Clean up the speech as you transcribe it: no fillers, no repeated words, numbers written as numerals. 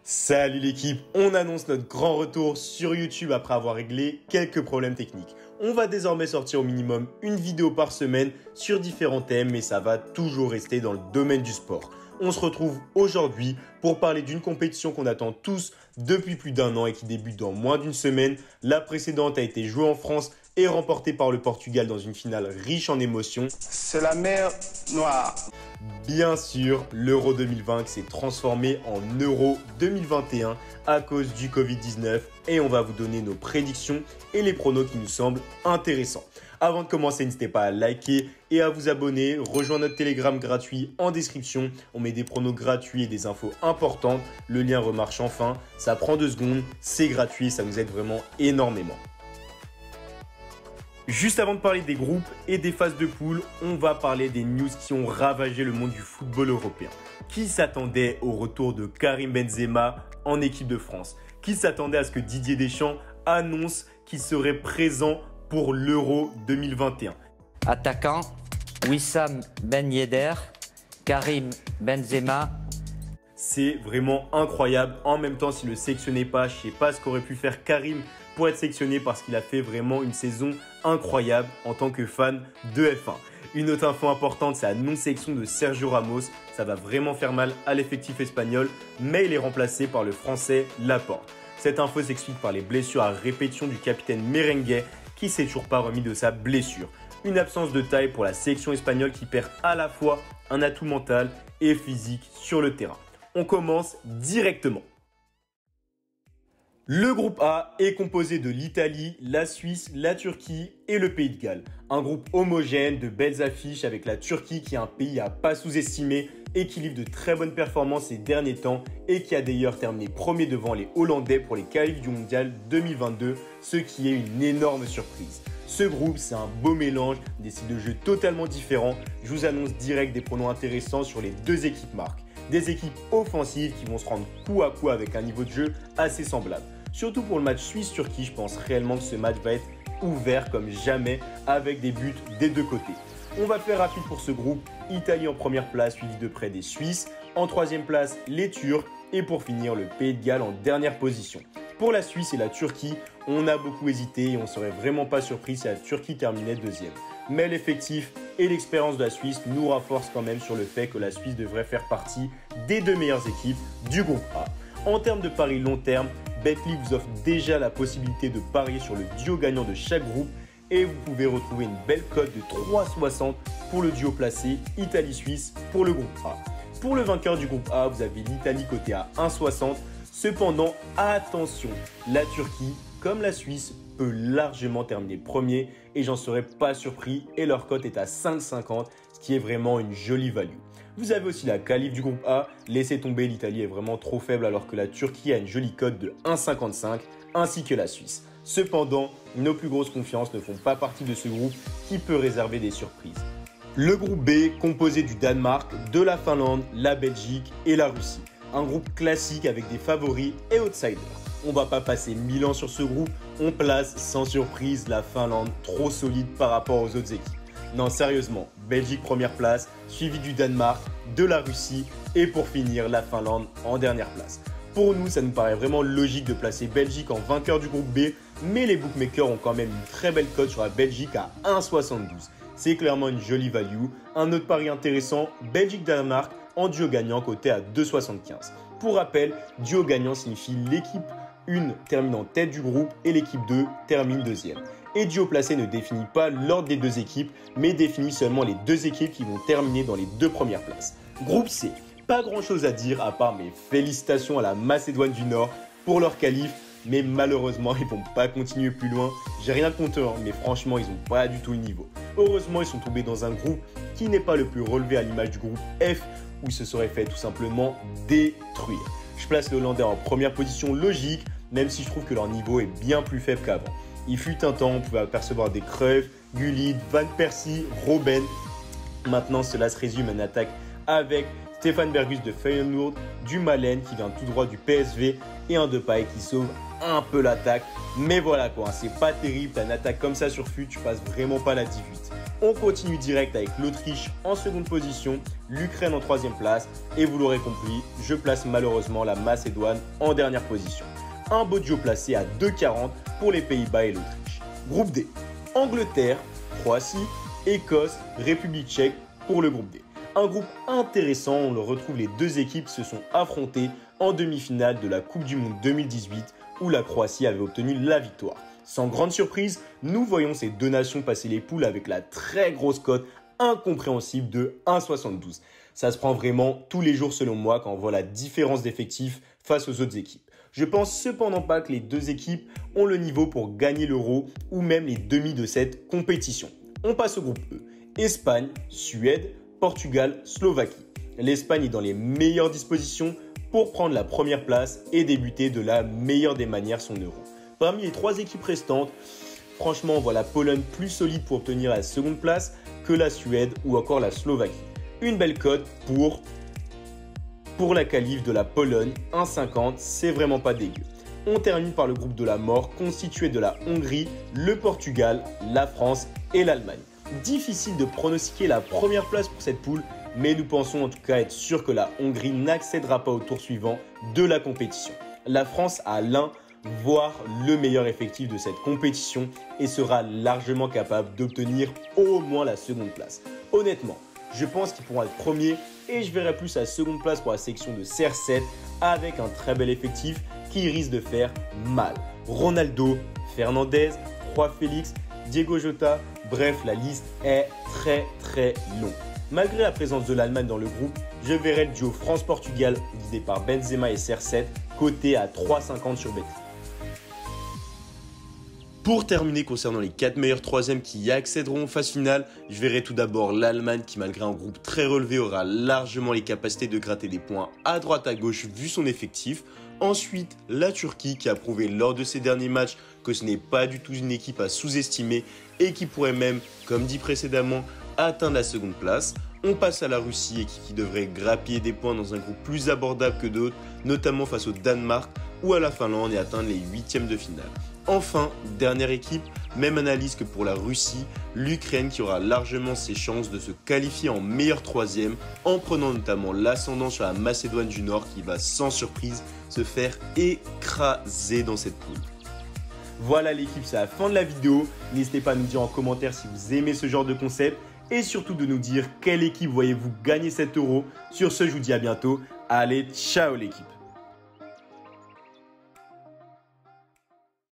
Salut l'équipe, on annonce notre grand retour sur YouTube après avoir réglé quelques problèmes techniques. On va désormais sortir au minimum une vidéo par semaine sur différents thèmes, mais ça va toujours rester dans le domaine du sport. On se retrouve aujourd'hui pour parler d'une compétition qu'on attend tous depuis plus d'un an et qui débute dans moins d'une semaine. La précédente a été jouée en France et remportée par le Portugal dans une finale riche en émotions. C'est la mer Noire. Bien sûr, l'Euro 2020 s'est transformé en Euro 2021 à cause du Covid-19 et on va vous donner nos prédictions et les pronos qui nous semblent intéressants. Avant de commencer, n'hésitez pas à liker et à vous abonner. Rejoignez notre Telegram gratuit en description. On met des pronos gratuits et des infos importantes. Le lien remarche enfin. Ça prend 2 secondes, c'est gratuit, ça nous aide vraiment énormément. Juste avant de parler des groupes et des phases de poule, on va parler des news qui ont ravagé le monde du football européen. Qui s'attendait au retour de Karim Benzema en équipe de France? Qui s'attendait à ce que Didier Deschamps annonce qu'il serait présent pour l'Euro 2021? Attaquant, Wissam Ben Yedder, Karim Benzema. C'est vraiment incroyable. En même temps, s'il ne le sélectionnait pas, je ne sais pas ce qu'aurait pu faire Karim pour être sélectionné parce qu'il a fait vraiment une saison incroyable en tant que fan de F1. Une autre info importante, c'est la non-sélection de Sergio Ramos. Ça va vraiment faire mal à l'effectif espagnol, mais il est remplacé par le français Laporte. Cette info s'explique par les blessures à répétition du capitaine Merengue qui s'est toujours pas remis de sa blessure. Une absence de taille pour la sélection espagnole qui perd à la fois un atout mental et physique sur le terrain. On commence directement. Le groupe A est composé de l'Italie, la Suisse, la Turquie et le Pays de Galles. Un groupe homogène, de belles affiches avec la Turquie qui est un pays à pas sous-estimer et qui livre de très bonnes performances ces derniers temps et qui a d'ailleurs terminé premier devant les Hollandais pour les qualifs du Mondial 2022, ce qui est une énorme surprise. Ce groupe, c'est un beau mélange, des styles de jeu totalement différents. Je vous annonce direct des pronos intéressants sur les deux équipes marques. Des équipes offensives qui vont se rendre coup à coup avec un niveau de jeu assez semblable. Surtout pour le match Suisse-Turquie, je pense réellement que ce match va être ouvert comme jamais avec des buts des deux côtés. On va faire rapide pour ce groupe. Italie en première place, suivi de près des Suisses. En troisième place, les Turcs. Et pour finir, le Pays de Galles en dernière position. Pour la Suisse et la Turquie, on a beaucoup hésité et on ne serait vraiment pas surpris si la Turquie terminait deuxième. Mais l'effectif et l'expérience de la Suisse nous renforcent quand même sur le fait que la Suisse devrait faire partie des deux meilleures équipes du groupe A. En termes de paris long terme, Betclic vous offre déjà la possibilité de parier sur le duo gagnant de chaque groupe et vous pouvez retrouver une belle cote de 3,60 pour le duo placé Italie-Suisse pour le groupe A. Pour le vainqueur du groupe A, vous avez l'Italie cotée à 1,60. Cependant, attention, la Turquie, comme la Suisse, peut largement terminer premier et j'en serais pas surpris et leur cote est à 5,50, ce qui est vraiment une jolie value. Vous avez aussi la qualif du groupe A, laissez tomber, l'Italie est vraiment trop faible alors que la Turquie a une jolie cote de 1,55 ainsi que la Suisse. Cependant, nos plus grosses confiances ne font pas partie de ce groupe qui peut réserver des surprises. Le groupe B, composé du Danemark, de la Finlande, la Belgique et la Russie. Un groupe classique avec des favoris et outsiders. On va pas passer 1000 ans sur ce groupe, on place sans surprise la Finlande trop solide par rapport aux autres équipes. Non, sérieusement, Belgique première place, suivi du Danemark, de la Russie et pour finir la Finlande en dernière place. Pour nous, ça nous paraît vraiment logique de placer Belgique en vainqueur du groupe B, mais les bookmakers ont quand même une très belle cote sur la Belgique à 1,72. C'est clairement une jolie value. Un autre pari intéressant, Belgique-Danemark en duo gagnant coté à 2,75. Pour rappel, duo gagnant signifie l'équipe 1 termine en tête du groupe et l'équipe 2 termine deuxième. Et duo placé ne définit pas l'ordre des deux équipes, mais définit seulement les deux équipes qui vont terminer dans les deux premières places. Groupe C, pas grand chose à dire à part mes félicitations à la Macédoine du Nord pour leur qualif, mais malheureusement ils vont pas continuer plus loin. J'ai rien contre eux, mais franchement ils ont pas du tout le niveau. Heureusement ils sont tombés dans un groupe qui n'est pas le plus relevé à l'image du groupe F où ils se seraient fait tout simplement détruire. Je place les Hollandais en première position logique, même si je trouve que leur niveau est bien plus faible qu'avant. Il fut un temps, on pouvait apercevoir des Cruyff, Gullit, Van Persie, Robben. Maintenant, cela se résume à une attaque avec Stefan Berghuis de Feyenoord, du Malen qui vient tout droit du PSV et un Depay qui sauve un peu l'attaque. Mais voilà quoi, c'est pas terrible, t'as une attaque comme ça sur FUT, tu passes vraiment pas la 18. On continue direct avec l'Autriche en seconde position, l'Ukraine en troisième place et vous l'aurez compris, je place malheureusement la Macédoine en dernière position. Un beau duo placé à 2,40 pour les Pays-Bas et l'Autriche. Groupe D, Angleterre, Croatie, Écosse, République tchèque pour le groupe D. Un groupe intéressant, on le retrouve, les deux équipes se sont affrontées en demi-finale de la Coupe du Monde 2018 où la Croatie avait obtenu la victoire. Sans grande surprise, nous voyons ces deux nations passer les poules avec la très grosse cote incompréhensible de 1,72. Ça se prend vraiment tous les jours selon moi quand on voit la différence d'effectifs face aux autres équipes. Je pense cependant pas que les deux équipes ont le niveau pour gagner l'Euro ou même les demi de cette compétition. On passe au groupe E. Espagne, Suède, Portugal, Slovaquie. L'Espagne est dans les meilleures dispositions pour prendre la première place et débuter de la meilleure des manières son Euro. Parmi les trois équipes restantes, franchement, on voit la Pologne plus solide pour obtenir la seconde place que la Suède ou encore la Slovaquie. Une belle cote pour la qualif de la Pologne, 1,50, c'est vraiment pas dégueu. On termine par le groupe de la mort constitué de la Hongrie, le Portugal, la France et l'Allemagne. Difficile de pronostiquer la première place pour cette poule, mais nous pensons en tout cas être sûr que la Hongrie n'accédera pas au tour suivant de la compétition. La France a l'un, voire le meilleur effectif de cette compétition et sera largement capable d'obtenir au moins la seconde place. Honnêtement, je pense qu'ils pourront être premiers et je verrai plus la seconde place pour la section de CR7 avec un très bel effectif qui risque de faire mal. Ronaldo, Fernandez, João Félix, Diego Jota, bref, la liste est très longue. Malgré la présence de l'Allemagne dans le groupe, je verrai le duo France-Portugal guidé par Benzema et CR7 coté à 3,50 sur Betclic. Pour terminer concernant les 4 meilleurs troisièmes qui y accéderont aux phases finales, je verrai tout d'abord l'Allemagne qui malgré un groupe très relevé aura largement les capacités de gratter des points à droite à gauche vu son effectif. Ensuite, la Turquie qui a prouvé lors de ses derniers matchs que ce n'est pas du tout une équipe à sous-estimer et qui pourrait même, comme dit précédemment, atteindre la seconde place. On passe à la Russie, équipe qui devrait grappiller des points dans un groupe plus abordable que d'autres, notamment face au Danemark ou à la Finlande et atteindre les huitièmes de finale. Enfin, dernière équipe, même analyse que pour la Russie, l'Ukraine qui aura largement ses chances de se qualifier en meilleur troisième en prenant notamment l'ascendant sur la Macédoine du Nord qui va sans surprise se faire écraser dans cette poule. Voilà l'équipe, c'est la fin de la vidéo. N'hésitez pas à nous dire en commentaire si vous aimez ce genre de concept et surtout de nous dire quelle équipe voyez-vous gagner cet euro. Sur ce, je vous dis à bientôt. Allez, ciao l'équipe.